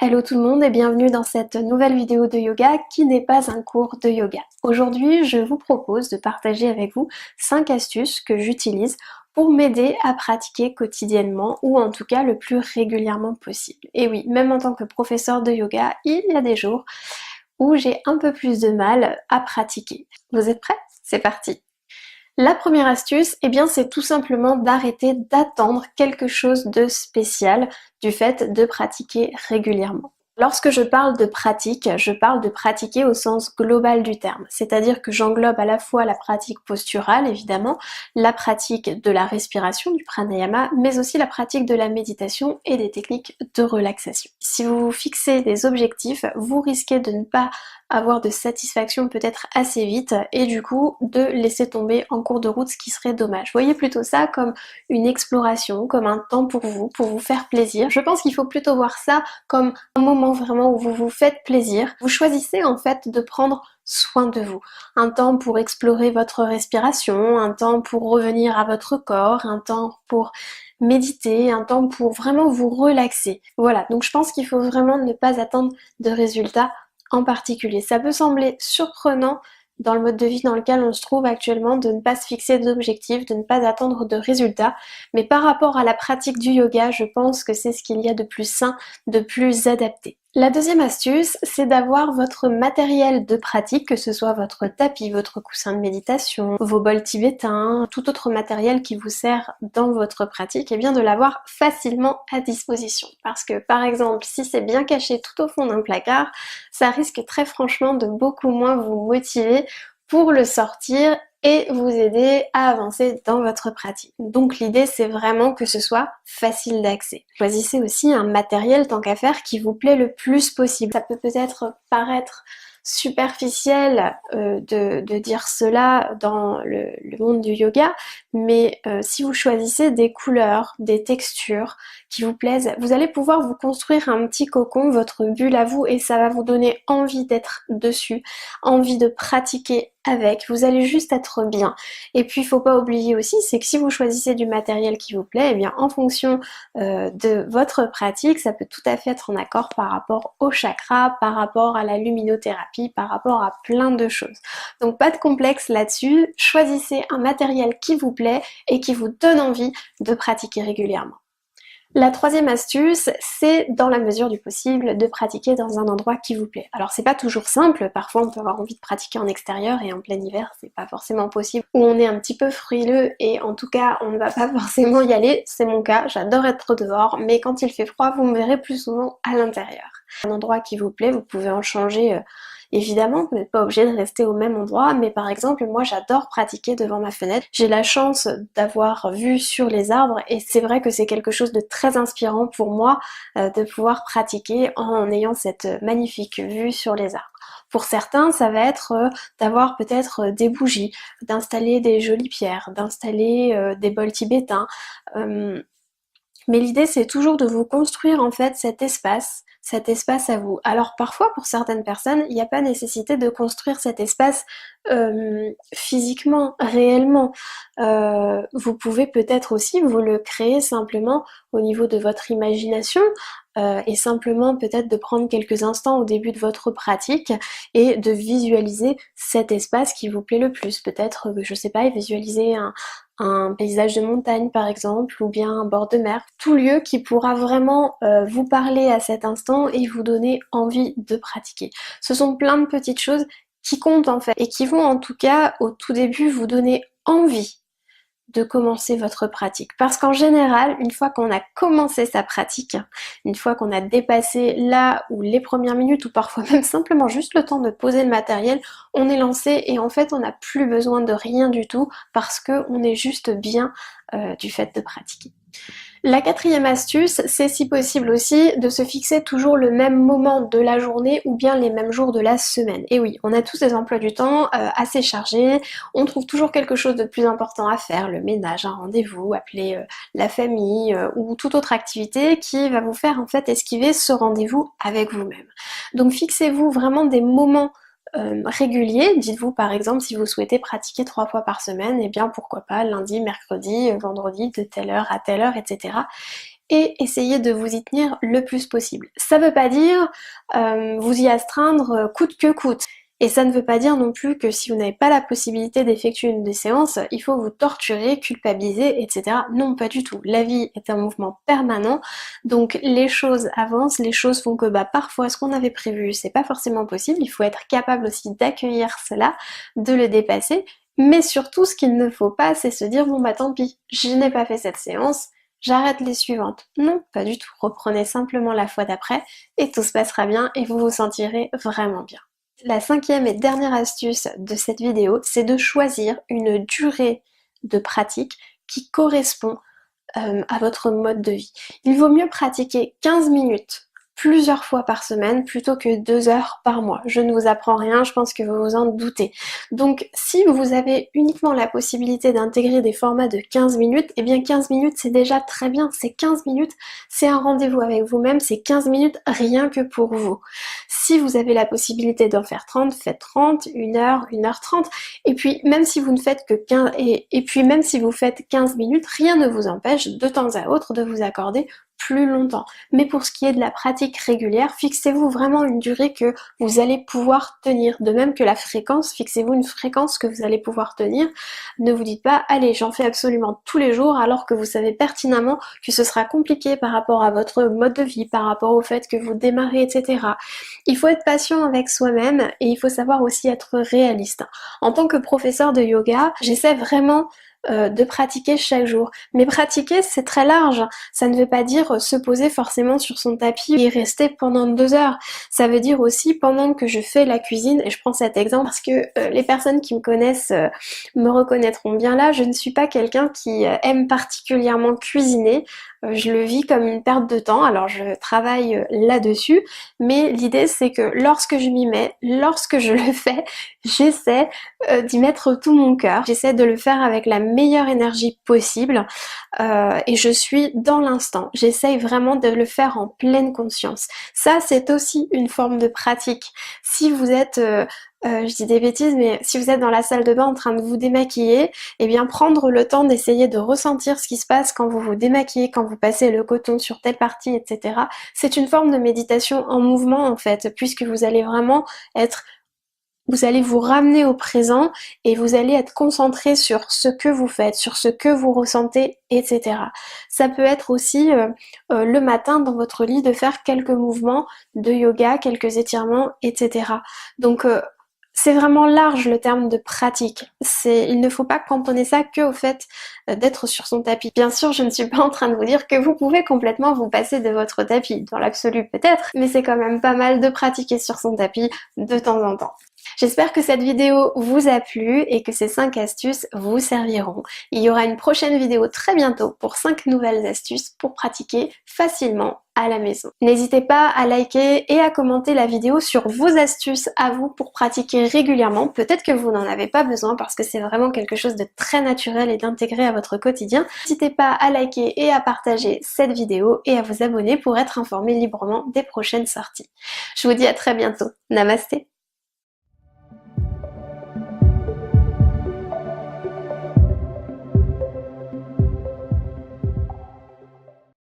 Hello tout le monde et bienvenue dans cette nouvelle vidéo de yoga qui n'est pas un cours de yoga. Aujourd'hui, je vous propose de partager avec vous 5 astuces que j'utilise pour m'aider à pratiquer quotidiennement ou en tout cas le plus régulièrement possible. Et oui, même en tant que professeur de yoga, il y a des jours où j'ai un peu plus de mal à pratiquer. Vous êtes prêts? C'est parti! La première astuce, eh bien, c'est tout simplement d'arrêter d'attendre quelque chose de spécial du fait de pratiquer régulièrement. Lorsque je parle de pratique, je parle de pratiquer au sens global du terme, c'est-à-dire que j'englobe à la fois la pratique posturale, évidemment, la pratique de la respiration, du pranayama, mais aussi la pratique de la méditation et des techniques de relaxation. Si vous vous fixez des objectifs, vous risquez de ne pas avoir de satisfaction peut-être assez vite et du coup de laisser tomber en cours de route, ce qui serait dommage. Voyez plutôt ça comme une exploration, comme un temps pour vous faire plaisir. Je pense qu'il faut plutôt voir ça comme un moment vraiment où vous vous faites plaisir. Vous choisissez en fait de prendre soin de vous. Un temps pour explorer votre respiration, un temps pour revenir à votre corps, un temps pour méditer, un temps pour vraiment vous relaxer. Voilà, donc je pense qu'il faut vraiment ne pas attendre de résultats en particulier. Ça peut sembler surprenant dans le mode de vie dans lequel on se trouve actuellement de ne pas se fixer d'objectifs, de ne pas attendre de résultats, mais par rapport à la pratique du yoga, je pense que c'est ce qu'il y a de plus sain, de plus adapté. La deuxième astuce, c'est d'avoir votre matériel de pratique, que ce soit votre tapis, votre coussin de méditation, vos bols tibétains, tout autre matériel qui vous sert dans votre pratique, et bien de l'avoir facilement à disposition. Parce que par exemple, si c'est bien caché tout au fond d'un placard, ça risque très franchement de beaucoup moins vous motiver pour le sortir et vous aider à avancer dans votre pratique. Donc l'idée c'est vraiment que ce soit facile d'accès. Choisissez aussi un matériel tant qu'à faire qui vous plaît le plus possible. Ça peut peut-être paraître superficiel de dire cela dans le monde du yoga, mais si vous choisissez des couleurs, des textures qui vous plaisent, vous allez pouvoir vous construire un petit cocon, votre bulle à vous, et ça va vous donner envie d'être dessus, envie de pratiquer avec, vous allez juste être bien. Et puis il faut pas oublier aussi, c'est que si vous choisissez du matériel qui vous plaît, eh bien en fonction de votre pratique, ça peut tout à fait être en accord par rapport au chakra, par rapport à la luminothérapie, par rapport à plein de choses. Donc pas de complexe là-dessus, choisissez un matériel qui vous plaît et qui vous donne envie de pratiquer régulièrement. La troisième astuce, c'est dans la mesure du possible de pratiquer dans un endroit qui vous plaît. Alors c'est pas toujours simple, parfois on peut avoir envie de pratiquer en extérieur et en plein hiver c'est pas forcément possible, ou on est un petit peu frileux et en tout cas on ne va pas forcément y aller, c'est mon cas, j'adore être dehors, mais quand il fait froid vous me verrez plus souvent à l'intérieur. Un endroit qui vous plaît, vous pouvez en changer évidemment, vous n'êtes pas obligé de rester au même endroit, mais par exemple, moi j'adore pratiquer devant ma fenêtre. J'ai la chance d'avoir vue sur les arbres et c'est vrai que c'est quelque chose de très inspirant pour moi de pouvoir pratiquer en ayant cette magnifique vue sur les arbres. Pour certains, ça va être d'avoir peut-être des bougies, d'installer des jolies pierres, d'installer des bols tibétains. Mais l'idée c'est toujours de vous construire en fait cet espace à vous. Alors parfois pour certaines personnes, il n'y a pas nécessité de construire cet espace physiquement, réellement. Vous pouvez peut-être aussi vous le créer simplement au niveau de votre imagination et simplement peut-être de prendre quelques instants au début de votre pratique et de visualiser cet espace qui vous plaît le plus. Peut-être, je sais pas, visualiser un paysage de montagne par exemple, ou bien un bord de mer. Tout lieu qui pourra vraiment vous parler à cet instant et vous donner envie de pratiquer. Ce sont plein de petites choses qui comptent en fait, et qui vont en tout cas au tout début vous donner envie de commencer votre pratique. Parce qu'en général, une fois qu'on a commencé sa pratique, une fois qu'on a dépassé là où les premières minutes, ou parfois même simplement juste le temps de poser le matériel, on est lancé et en fait on n'a plus besoin de rien du tout parce qu'on est juste bien du fait de pratiquer. La quatrième astuce, c'est si possible aussi de se fixer toujours le même moment de la journée ou bien les mêmes jours de la semaine. Et oui, on a tous des emplois du temps assez chargés, on trouve toujours quelque chose de plus important à faire, le ménage, un rendez-vous, appeler la famille ou toute autre activité qui va vous faire en fait esquiver ce rendez-vous avec vous-même. Donc fixez-vous vraiment des moments réguliers. Dites-vous par exemple si vous souhaitez pratiquer 3 fois par semaine, et bien pourquoi pas lundi, mercredi, vendredi, de telle heure à telle heure, etc. et essayez de vous y tenir le plus possible. Ça veut pas dire vous y astreindre coûte que coûte. Et ça ne veut pas dire non plus que si vous n'avez pas la possibilité d'effectuer une des séances, il faut vous torturer, culpabiliser, etc. Non, pas du tout. La vie est un mouvement permanent, donc les choses avancent, les choses font que parfois ce qu'on avait prévu, c'est pas forcément possible. Il faut être capable aussi d'accueillir cela, de le dépasser, mais surtout ce qu'il ne faut pas, c'est se dire bon tant pis, je n'ai pas fait cette séance, j'arrête les suivantes. Non, pas du tout. Reprenez simplement la fois d'après et tout se passera bien et vous vous sentirez vraiment bien. La cinquième et dernière astuce de cette vidéo, c'est de choisir une durée de pratique qui correspond à votre mode de vie. Il vaut mieux pratiquer 15 minutes plusieurs fois par semaine plutôt que 2 heures par mois. Je ne vous apprends rien, je pense que vous vous en doutez. Donc si vous avez uniquement la possibilité d'intégrer des formats de 15 minutes, eh bien 15 minutes c'est déjà très bien, c'est 15 minutes, c'est un rendez-vous avec vous-même, c'est 15 minutes rien que pour vous. Si vous avez la possibilité d'en faire 30, faites 30, 1h30, et puis même si vous ne faites que 15, et puis même si vous faites 15 minutes, rien ne vous empêche de temps à autre de vous accorder plus longtemps. Mais pour ce qui est de la pratique régulière, fixez-vous vraiment une durée que vous allez pouvoir tenir. De même que la fréquence, fixez-vous une fréquence que vous allez pouvoir tenir. Ne vous dites pas, allez, j'en fais absolument tous les jours, alors que vous savez pertinemment que ce sera compliqué par rapport à votre mode de vie, par rapport au fait que vous démarrez, etc. Il faut être patient avec soi-même et il faut savoir aussi être réaliste. En tant que professeur de yoga, j'essaie vraiment de pratiquer chaque jour. Mais pratiquer, c'est très large. Ça ne veut pas dire se poser forcément sur son tapis et rester pendant 2 heures. Ça veut dire aussi pendant que je fais la cuisine, et je prends cet exemple parce que les personnes qui me connaissent me reconnaîtront bien là, je ne suis pas quelqu'un qui aime particulièrement cuisiner. Je le vis comme une perte de temps, alors je travaille là-dessus, mais l'idée c'est que lorsque je m'y mets, lorsque je le fais, j'essaie d'y mettre tout mon cœur, j'essaie de le faire avec la meilleure énergie possible et je suis dans l'instant, j'essaye vraiment de le faire en pleine conscience. Ça c'est aussi une forme de pratique. Si vous êtes je dis des bêtises, mais si vous êtes dans la salle de bain en train de vous démaquiller, eh bien prendre le temps d'essayer de ressentir ce qui se passe quand vous vous démaquillez, quand vous passez le coton sur telle partie, etc. C'est une forme de méditation en mouvement en fait, puisque vous allez vraiment vous allez vous ramener au présent et vous allez être concentré sur ce que vous faites, sur ce que vous ressentez, etc. Ça peut être aussi le matin dans votre lit de faire quelques mouvements de yoga, quelques étirements, etc. Donc c'est vraiment large le terme de pratique. Il ne faut pas cantonner ça que au fait d'être sur son tapis. Bien sûr, je ne suis pas en train de vous dire que vous pouvez complètement vous passer de votre tapis. Dans l'absolu peut-être, mais c'est quand même pas mal de pratiquer sur son tapis de temps en temps. J'espère que cette vidéo vous a plu et que ces 5 astuces vous serviront. Il y aura une prochaine vidéo très bientôt pour 5 nouvelles astuces pour pratiquer facilement à la maison. N'hésitez pas à liker et à commenter la vidéo sur vos astuces à vous pour pratiquer régulièrement. Peut-être que vous n'en avez pas besoin parce que c'est vraiment quelque chose de très naturel et d'intégré à votre quotidien. N'hésitez pas à liker et à partager cette vidéo et à vous abonner pour être informé librement des prochaines sorties. Je vous dis à très bientôt. Namasté!